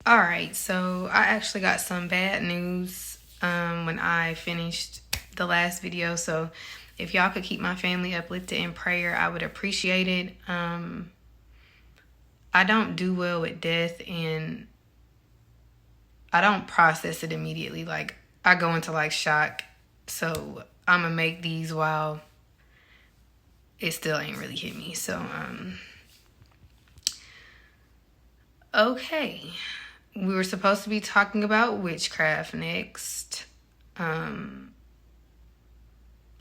All right, so I actually got some bad news when I finished the last video. So if y'all could keep my family uplifted in prayer, I would appreciate it. I don't do well with death, and I don't process it immediately. Like, I go into like shock. So I'm gonna make these while it still ain't really hit me. So okay. We were supposed to be talking about witchcraft next.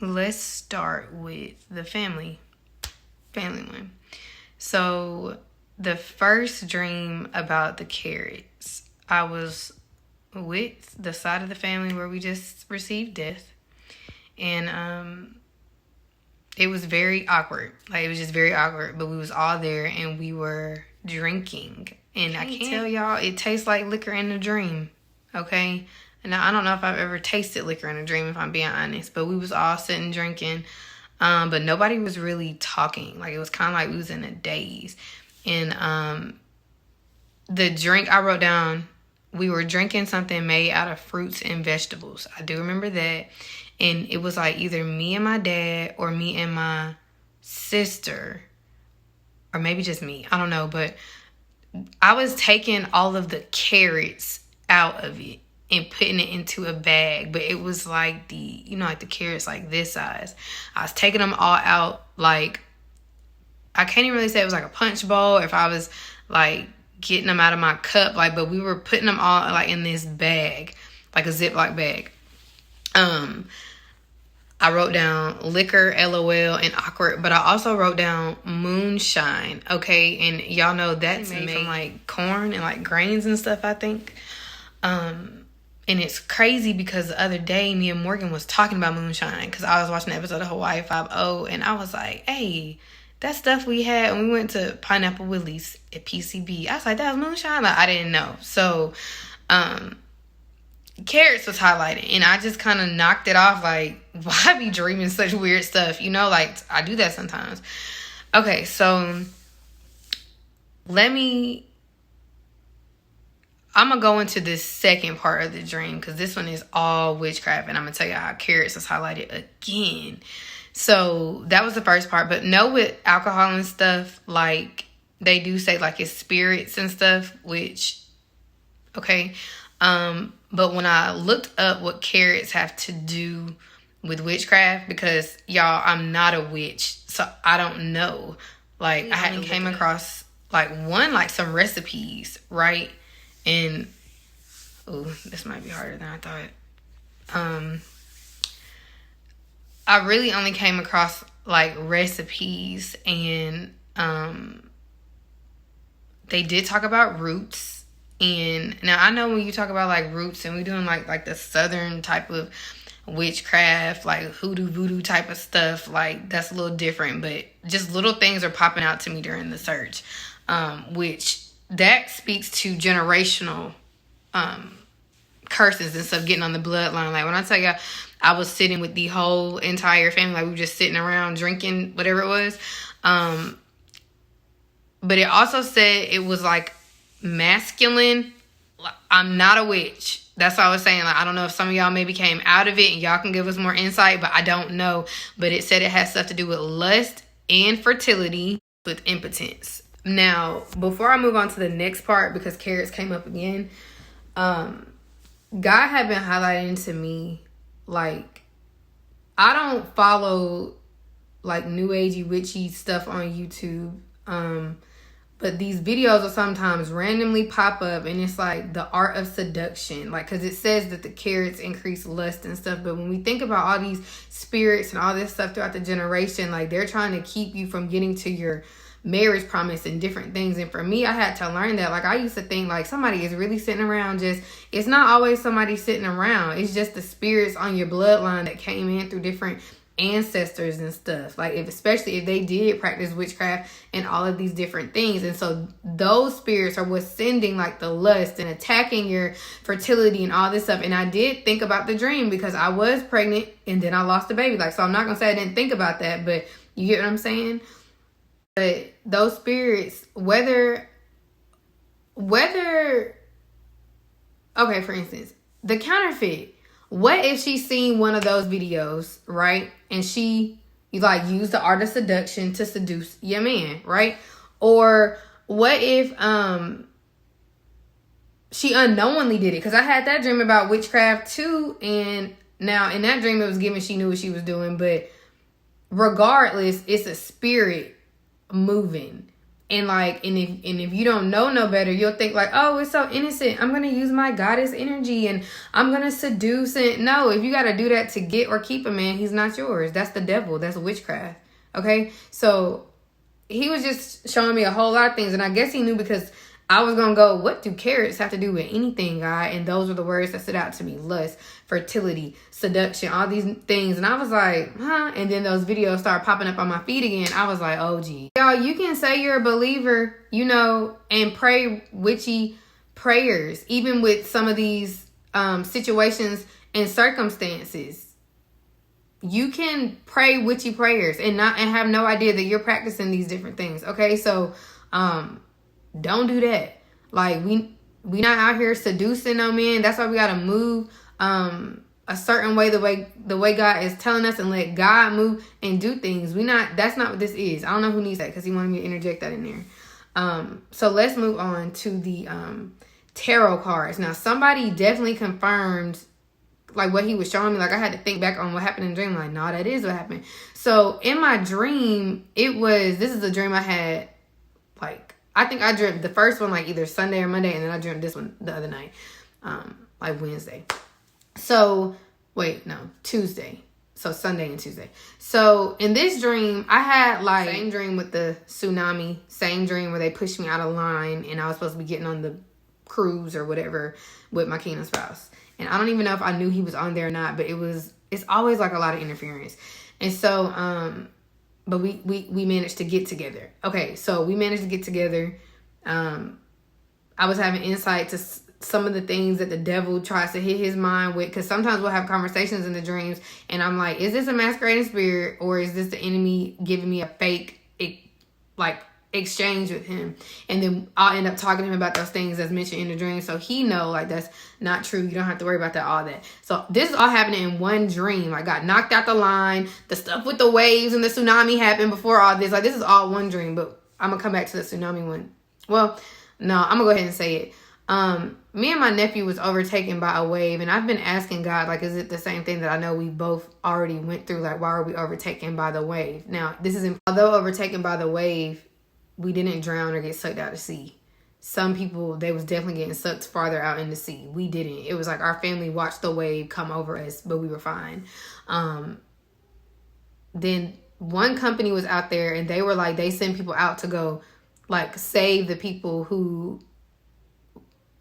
Let's start with the family one. So the first dream about the carrots, I was with the side of the family where we just received death, and it was very awkward. Like, it was just very awkward, but we was all there and we were drinking. And I can't tell y'all, it tastes like liquor in a dream, okay? And I don't know if I've ever tasted liquor in a dream, if I'm being honest, but we was all sitting drinking, but nobody was really talking. Like, it was kind of like we was in a daze. And the drink I wrote down, we were drinking something made out of fruits and vegetables. I do remember that. And it was like either me and my dad or me and my sister, or maybe just me. I don't know, but I was taking all of the carrots out of it and putting it into a bag. But it was like like the carrots like this size. I was taking them all out, like, I can't even really say it was like a punch bowl, if I was like getting them out of my cup, like, but we were putting them all like in this bag, like a Ziploc bag. I wrote down liquor, LOL, and awkward, but I also wrote down moonshine, okay? And y'all know that's made from like corn and like grains and stuff, I think. And it's crazy because the other day me and Morgan was talking about moonshine because I was watching an episode of Hawaii 5-0, and I was like, hey, that stuff we had when we went to Pineapple Willie's at PCB. I was like, that was moonshine? Like, I didn't know. So, carrots was highlighted, and I just kind of knocked it off, like, why be dreaming such weird stuff, like, I do that sometimes. Okay, so I'm gonna go into this second part of the dream, because this one is all witchcraft, and I'm gonna tell you how carrots was highlighted again. So that was the first part. But no, with alcohol and stuff, like, they do say like it's spirits and stuff, which, okay. But when I looked up what carrots have to do with witchcraft, because y'all, I'm not a witch, so I don't know. Like, I hadn't came across like some recipes, right? And this might be harder than I thought. I really only came across like recipes, and they did talk about roots. And now I know when you talk about like roots, and we're doing like the southern type of witchcraft, like hoodoo voodoo type of stuff, like that's a little different, but just little things are popping out to me during the search, which that speaks to generational curses and stuff getting on the bloodline. Like, when I tell you I was sitting with the whole entire family, like we were just sitting around drinking whatever it was, but it also said it was like masculine. I'm not a witch. That's what I was saying. Like, I don't know if some of y'all maybe came out of it and y'all can give us more insight, but I don't know. But it said it has stuff to do with lust and fertility, with impotence. Now, before I move on to the next part, because carrots came up again, God had been highlighting to me, like, I don't follow like new agey witchy stuff on YouTube, but these videos will sometimes randomly pop up, and it's like the art of seduction, like, because it says that the carrots increase lust and stuff. But when we think about all these spirits and all this stuff throughout the generation, like, they're trying to keep you from getting to your marriage promise and different things. And for me, I had to learn that. Like, I used to think like somebody is really sitting around, it's not always somebody sitting around. It's just the spirits on your bloodline that came in through different ancestors and stuff, like, especially if they did practice witchcraft and all of these different things. And so those spirits are what's sending like the lust and attacking your fertility and all this stuff. And I did think about the dream because I was pregnant and then I lost the baby. Like, so I'm not gonna say I didn't think about that, but you get what I'm saying. But those spirits, whether okay, for instance, the counterfeit. What if she's seen one of those videos, right? And she like used the art of seduction to seduce your man, right? Or what if she unknowingly did it? Because I had that dream about witchcraft too, and now in that dream it was given she knew what she was doing, but regardless, it's a spirit moving. And like, and if you don't know no better, you'll think like, oh, it's so innocent, I'm gonna use my goddess energy and I'm gonna seduce it. No, if you gotta do that to get or keep a man, he's not yours. That's the devil. That's witchcraft. Okay, so he was just showing me a whole lot of things, and I guess he knew because I was gonna go, what do carrots have to do with anything, God? And those were the words that stood out to me: lust, fertility, seduction, all these things. And I was like, huh? And then those videos started popping up on my feed again. I was like, oh gee. Y'all, you can say you're a believer, you know, and pray witchy prayers, even with some of these situations and circumstances. You can pray witchy prayers and have no idea that you're practicing these different things. Okay, so don't do that. Like, we not out here seducing no man. That's why we gotta move a certain way, the way God is telling us, and let God move and do things. That's not what this is. I don't know who needs that because he wanted me to interject that in there. So let's move on to the tarot cards. Now, somebody definitely confirmed like what he was showing me. Like, I had to think back on what happened in the dream. Like, no, that is what happened. So in my dream, this is a dream I had, like, I think I dreamt the first one like either Sunday or Monday, and then I dreamt this one the other night, like Wednesday. So, Tuesday. So Sunday and Tuesday. So in this dream, I had like same dream with the tsunami, same dream where they pushed me out of line and I was supposed to be getting on the cruise or whatever with my kingdom spouse. And I don't even know if I knew he was on there or not, but it's always like a lot of interference. And so, but we managed to get together. Okay, so we managed to get together. I was having insight to some of the things that the devil tries to hit his mind with, because sometimes we'll have conversations in the dreams and I'm like, is this a masquerading spirit or is this the enemy giving me a fake exchange with him? And then I'll end up talking to him about those things that's mentioned in the dream, so he know like that's not true. You don't have to worry about that, all that. So this is all happening in one dream. I got knocked out the line. The stuff with the waves and the tsunami happened before all this. Like, this is all one dream, but I'm gonna come back to the tsunami one. Well, no, I'm gonna go ahead and say it. Me and my nephew was overtaken by a wave, and I've been asking God, like, is it the same thing that I know we both already went through? Like, why are we overtaken by the wave? Now, although overtaken by the wave, we didn't drown or get sucked out to sea. Some people, they was definitely getting sucked farther out in the sea. We didn't. It was like our family watched the wave come over us, but we were fine. Then one company was out there, and they were like, they send people out to go like save the people who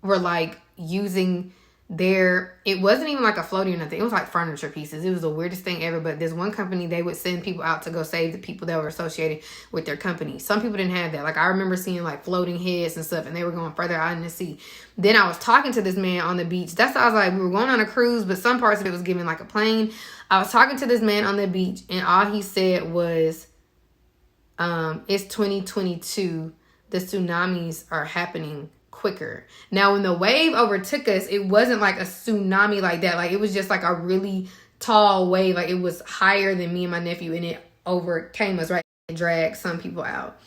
were like using it wasn't even like a floaty or nothing. It was like furniture pieces. It was the weirdest thing ever. But this one company, they would send people out to go save the people that were associated with their company. Some people didn't have that. Like, I remember seeing like floating heads and stuff, and they were going further out in the sea. Then I was talking to this man on the beach. That's why I was like, we were going on a cruise, but some parts of it was giving like a plane. I was talking to this man on the beach, and all he said was, it's 2022. The tsunamis are happening quicker. Now, when the wave overtook us, it wasn't like a tsunami like that. Like, it was just like a really tall wave. Like, it was higher than me and my nephew, and it overcame us, right? It dragged some people out.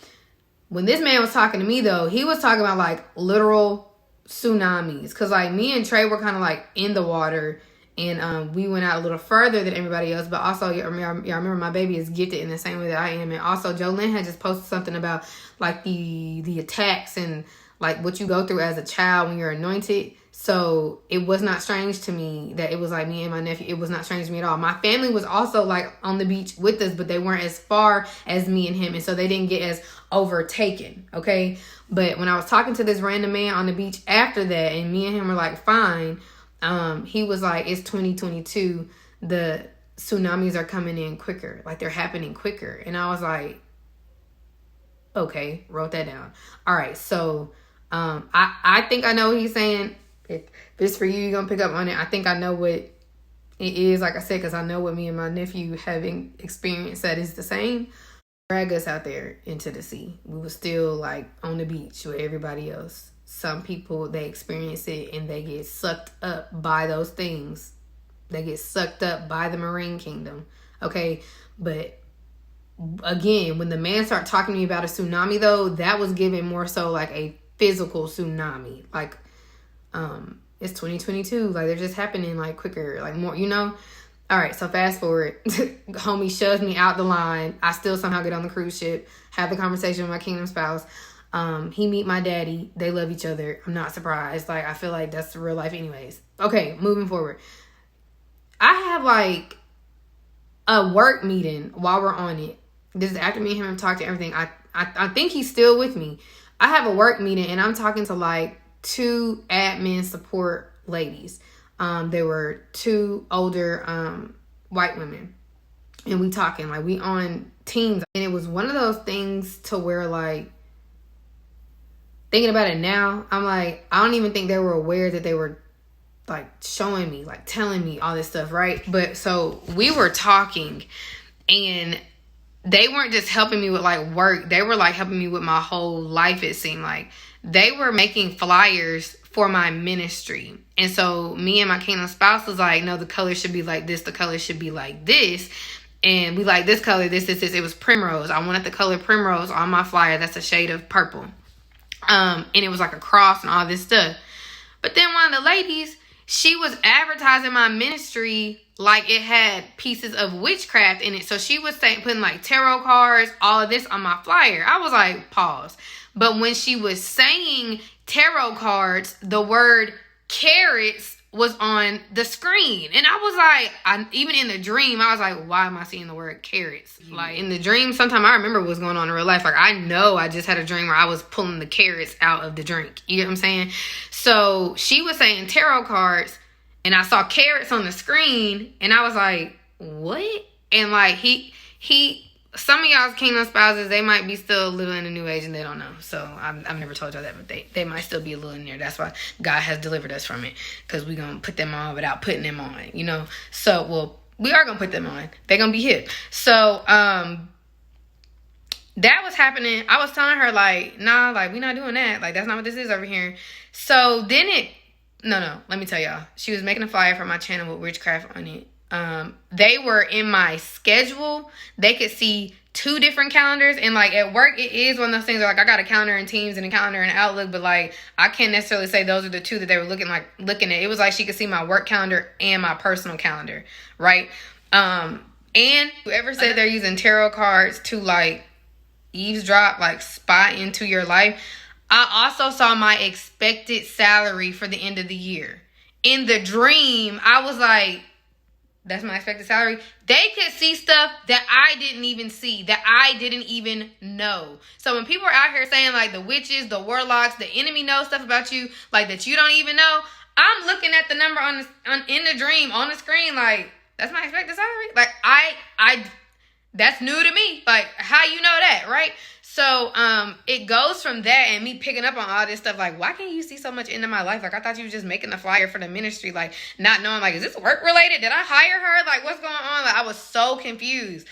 When this man was talking to me, though, he was talking about like literal tsunamis, because like me and Trey were kind of like in the water, and we went out a little further than everybody else. But also, y'all remember my baby is gifted in the same way that I am. And also, Jolene had just posted something about like the attacks and like what you go through as a child when you're anointed. So it was not strange to me that it was like me and my nephew. It was not strange to me at all. My family was also like on the beach with us, but they weren't as far as me and him. And so they didn't get as overtaken. Okay. But when I was talking to this random man on the beach after that, and me and him were like, fine. He was like, it's 2022. The tsunamis are coming in quicker. Like, they're happening quicker. And I was like, okay, wrote that down. All right. So, I think I know what he's saying. If it's for you, you're going to pick up on it. I think I know what it is, like I said, because I know what me and my nephew having experienced that is the same. Drag us out there into the sea. We were still like on the beach with everybody else. some people, they experience it and they get sucked up by those things. They get sucked up by the marine kingdom. Okay, but again, when the man started talking to me about a tsunami, though, that was given more so like a physical tsunami. Like, it's 2022. Like, they're just happening like quicker, like more, you know? All right, so fast forward. Homie shoves me out the line. I still somehow get on the cruise ship, have the conversation with my kingdom spouse. He meet my daddy. They love each other. I'm not surprised. Like, I feel like that's real life anyways. Okay, moving forward. I have like a work meeting while we're on it. This is after me and him have talked to everything. I think he's still with me. I have a work meeting and I'm talking to like 2 admin support ladies. There were 2 older white women. And we talking, like, we on teams. And it was one of those things to where, like, thinking about it now, I'm like, I don't even think they were aware that they were like showing me, like telling me all this stuff, right? But so we were talking and they weren't just helping me with like work. They were like helping me with my whole life, it seemed like. They were making flyers for my ministry. And so me and my kingdom spouse was like, no, the color should be like this. The color should be like this. And we like this color, this. It was primrose. I wanted the color primrose on my flyer. That's a shade of purple. And it was like a cross and all this stuff. But then one of the ladies, she was advertising my ministry like it had pieces of witchcraft in it. So she was saying, putting like tarot cards, all of this on my flyer. I was like, pause. But when she was saying tarot cards, the word carrots was on the screen. And I was like, even in the dream, I was like, why am I seeing the word carrots? Like in the dream, sometimes I remember what's going on in real life. Like I know I just had a dream where I was pulling the carrots out of the drink. You get what I'm saying? So she was saying tarot cards and I saw carrots on the screen and I was like, what? And like some of y'all's kingdom spouses, they might be still a little in the new age and they don't know. So I've never told y'all that, but they might still be a little in there. That's why God has delivered us from it, because we're going to put them on without putting them on, you know. So, well, we are going to put them on. They're going to be hip. So that was happening. I was telling her like, nah, like we're not doing that. Like that's not what this is over here. So then let me tell y'all. She was making a flyer for my channel with Witchcraft on it. They were in my schedule. They could see 2 different calendars, and like at work it is one of those things where, like, I got a calendar in Teams and a calendar in Outlook, but like I can't necessarily say those are the 2 that they were looking at. It was like she could see my work calendar and my personal calendar, right? And whoever said they're using tarot cards to like eavesdrop, like spy into your life, I also saw my expected salary for the end of the year. In the dream, I was like, that's my expected salary. They could see stuff that I didn't even see, that I didn't even know. So when people are out here saying like the witches, the warlocks, the enemy knows stuff about you, like that you don't even know, I'm looking at the number in the dream on the screen, like that's my expected salary. Like I that's new to me. Like how you know that, right? So it goes from that and me picking up on all this stuff. Like, why can't you see so much into my life? Like, I thought you were just making the flyer for the ministry. Like, not knowing, like, is this work related? Did I hire her? Like, what's going on? Like, I was so confused.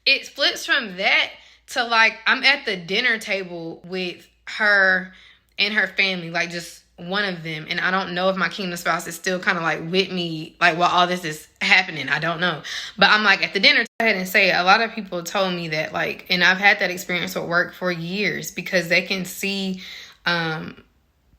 It flips from that to, like, I'm at the dinner table with her and her family. Like, just one of them. And I don't know if my kingdom spouse is still kind of, like, with me, like, while all this is happening. I don't know. But I'm, like, at the dinner, go ahead and say a lot of people told me that, like, and I've had that experience with work for years, because they can see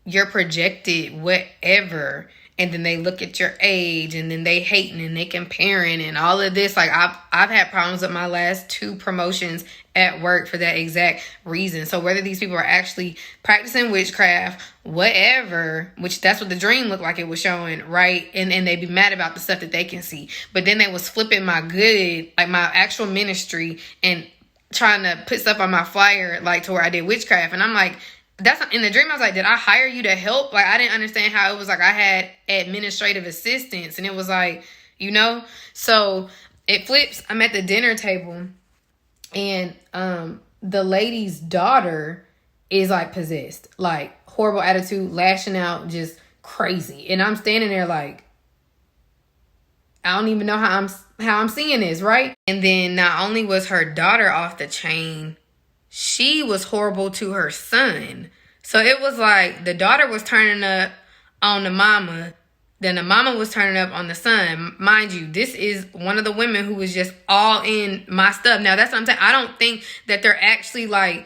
your projected whatever, and then they look at your age, and then they hating and they comparing and all of this. Like I've had problems with my last 2 promotions at work for that exact reason. So whether these people are actually practicing witchcraft, whatever, which that's what the dream looked like it was showing, right? And they'd be mad about the stuff that they can see. But then they was flipping my good, like my actual ministry, and trying to put stuff on my flyer, like to where I did witchcraft. And I'm like, that's in the dream. I was like, did I hire you to help? Like, I didn't understand how it was like I had administrative assistants, and it was like, you know, so it flips. I'm at the dinner table, and the lady's daughter is like possessed, like horrible attitude, lashing out, just crazy. And I'm standing there like, I don't even know how I'm seeing this, right? And then not only was her daughter off the chain, she was horrible to her son. So it was like the daughter was turning up on the mama, then the mama was turning up on the son. Mind you, this is one of the women who was just all in my stuff. Now, that's what I'm saying. I don't think that they're actually like,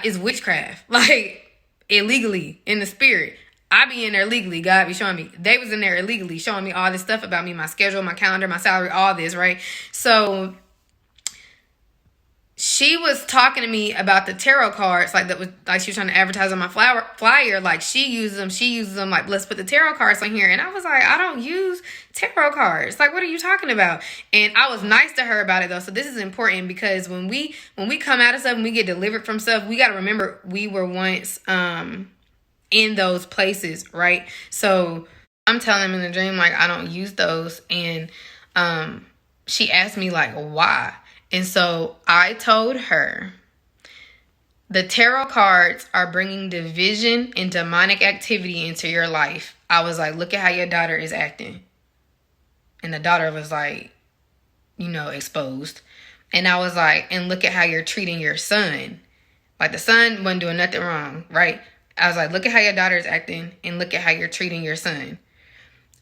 it's witchcraft. Like, illegally, in the spirit. I be in there legally. God be showing me. They was in there illegally, showing me all this stuff about me, my schedule, my calendar, my salary, all this, right? So she was talking to me about the tarot cards, like that was like she was trying to advertise on my flyer. Like she uses them. Like, let's put the tarot cards on here. And I was like, I don't use tarot cards. Like, what are you talking about? And I was nice to her about it though. So this is important because when we come out of stuff, when we get delivered from stuff, we got to remember we were once in those places, right? So I'm telling him in the dream, like, I don't use those. And she asked me like, why? And so I told her, the tarot cards are bringing division and demonic activity into your life. I was like, look at how your daughter is acting. And the daughter was like, exposed. And I was like, and look at how you're treating your son. Like, the son wasn't doing nothing wrong, right? I was like, look at how your daughter is acting and look at how you're treating your son.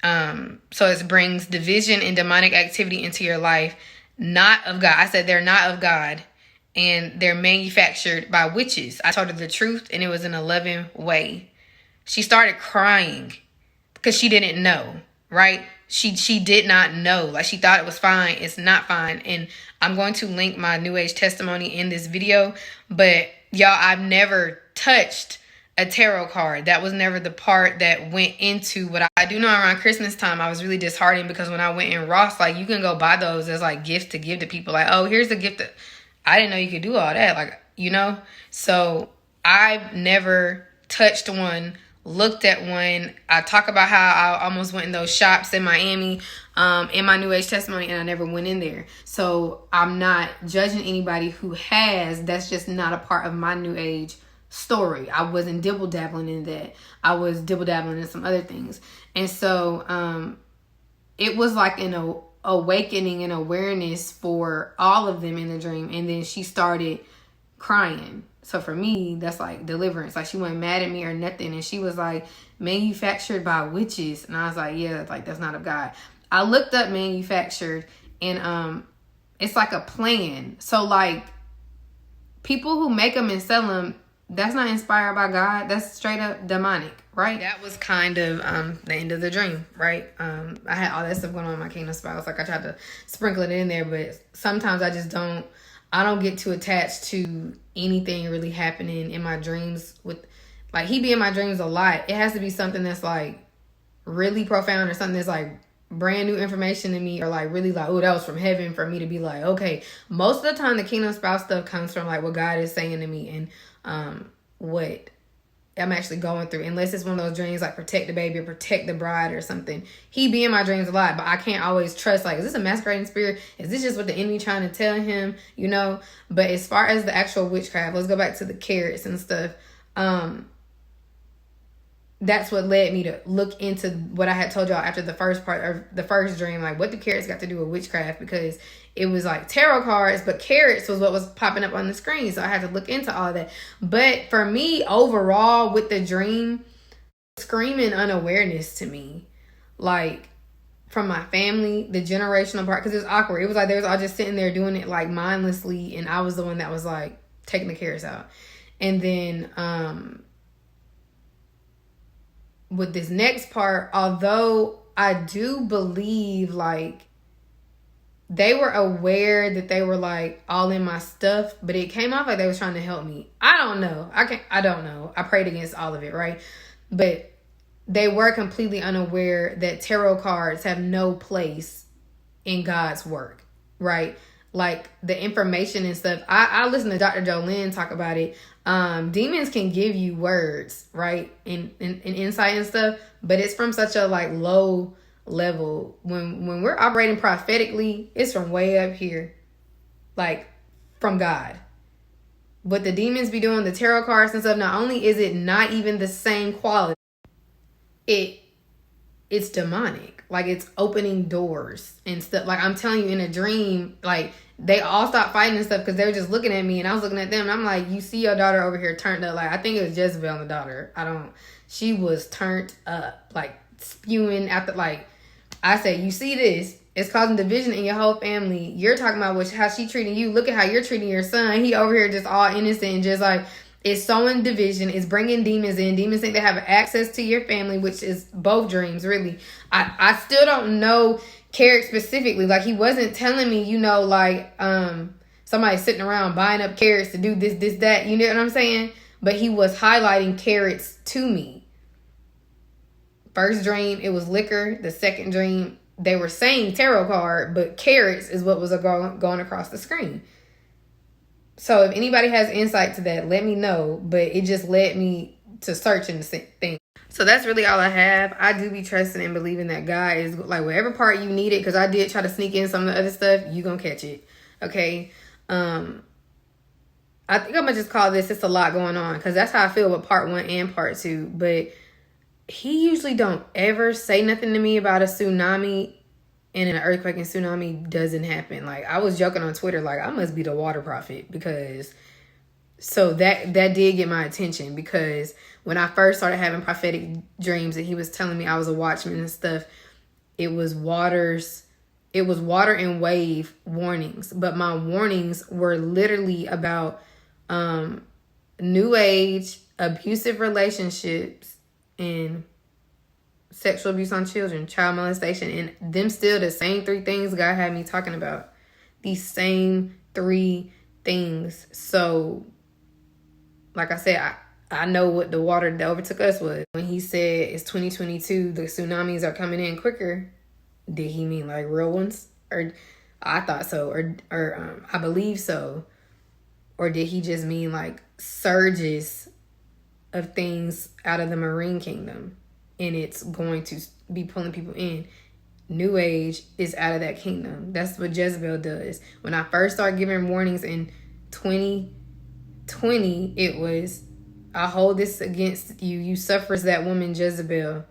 So it brings division and demonic activity into your life. Not of God. I said they're not of God and they're manufactured by witches. I told her the truth and it was in a loving way. She started crying because she didn't know, right? She did not know. Like, she thought it was fine. It's not fine. And I'm going to link my New Age testimony in this video. But y'all, I've never touched a tarot card. That was never the part that went into what I do know. Around Christmas time, I was really disheartened because when I went in Ross, like, you can go buy those as like gifts to give to people. Like, oh, here's a gift. I didn't know you could do all that. Like, so I've never touched one, looked at one. I talk about how I almost went in those shops in Miami in my New Age testimony and I never went in there. So I'm not judging anybody who has. That's just not a part of my New Age story. I wasn't dibble dabbling in that. I was dibble dabbling in some other things. And so it was like an awakening and awareness for all of them in the dream. And then she started crying. So for me, that's like deliverance. Like, she wasn't mad at me or nothing. And she was like, manufactured by witches. And I was like, yeah, like, that's not of God. I looked up manufactured and it's like a plan. So like, people who make them and sell them, that's not inspired by God. That's straight up demonic, right? That was kind of the end of the dream, right? I had all that stuff going on in my kingdom spouse. Like, I tried to sprinkle it in there, but sometimes I just don't get too attached to anything really happening in my dreams. With, like, he be in my dreams a lot. It has to be something that's like really profound or something that's like brand new information to me, or like really like, oh, that was from heaven, for me to be like, okay. Most of the time the kingdom spouse stuff comes from like what God is saying to me and what I'm actually going through, unless it's one of those dreams like protect the baby or protect the bride or something. He be in my dreams a lot, but I can't always trust, like, is this a masquerading spirit? Is this just what the enemy trying to tell him? But as far as the actual witchcraft, let's go back to the carrots and stuff. That's what led me to look into what I had told y'all after the first part of the first dream. Like, what do carrots got to do with witchcraft? Because it was like tarot cards, but carrots was what was popping up on the screen. So I had to look into all of that. But for me, overall, with the dream, screaming unawareness to me. Like, from my family, the generational part, because it was awkward. It was like they was all just sitting there doing it like mindlessly, and I was the one that was like taking the carrots out. And then with this next part, although I do believe like they were aware that they were like all in my stuff, but it came off like they was trying to help me. I don't know. I don't know. I prayed against all of it, right? But they were completely unaware that tarot cards have no place in God's work, right? Like, the information and stuff. I listen to Dr. Jolene talk about it. Demons can give you words, right? And insight and stuff, but it's from such a like low level. When we're operating prophetically, it's from way up here, like from God. What the demons be doing, the tarot cards and stuff, not only is it not even the same quality, it it's demonic. Like, it's opening doors and stuff. Like, I'm telling you, in a dream, like, they all stopped fighting and stuff because they were just looking at me, and I was looking at them, and I'm like, you see your daughter over here turned up. Like, I think it was Jezebel and the daughter. She was turned up, like, spewing after, like, I said, you see this? It's causing division in your whole family. You're talking about how she treating you. Look at how you're treating your son. He over here just all innocent and just like, it's sowing division. It's bringing demons in. Demons think they have access to your family, which is both dreams, really. I still don't know Carrick specifically. Like, he wasn't telling me, you know, like, somebody sitting around buying up carrots to do this, that. You know what I'm saying? But he was highlighting carrots to me. First dream, it was liquor. The second dream, they were saying tarot card, but carrots is what was going across the screen. So if anybody has insight to that, let me know. But it just led me to searching the thing. So that's really all I have. I do be trusting and believing that God is, like, whatever part you need it, because I did try to sneak in some of the other stuff, you gonna catch it. Okay? I think I'm gonna just call this, it's a lot going on, because that's how I feel with part 1 and part 2. But he usually don't ever say nothing to me about a tsunami, and an earthquake and tsunami doesn't happen. Like, I was joking on Twitter, like, I must be the water prophet, because so that did get my attention, because when I first started having prophetic dreams and he was telling me I was a watchman and stuff, it was water and wave warnings, but my warnings were literally about new age, abusive relationships, and sexual abuse on children, child molestation, and them still the same 3 things God had me talking about. These same 3 things. So, like I said, I know what the water that overtook us was. When he said it's 2022, the tsunamis are coming in quicker, did he mean like real ones? Or I thought so, or I believe so. Or did he just mean like surges of things out of the marine kingdom, and it's going to be pulling people in? New age is out of that kingdom. That's what Jezebel does. When I first started giving warnings in 2020, it was, I hold this against you. You suffer as that woman Jezebel,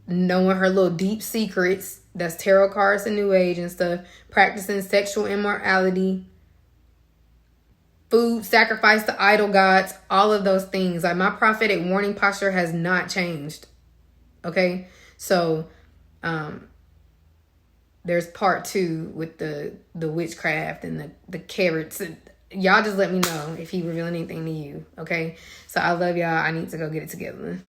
knowing her little deep secrets. That's tarot cards and new age and stuff. Practicing sexual immorality, food sacrifice to idol gods, all of those things. Like, my prophetic warning posture has not changed. Okay? So, there's part 2 with the witchcraft and the carrots. Y'all just let me know if he revealing anything to you. Okay? So I love y'all. I need to go get it together.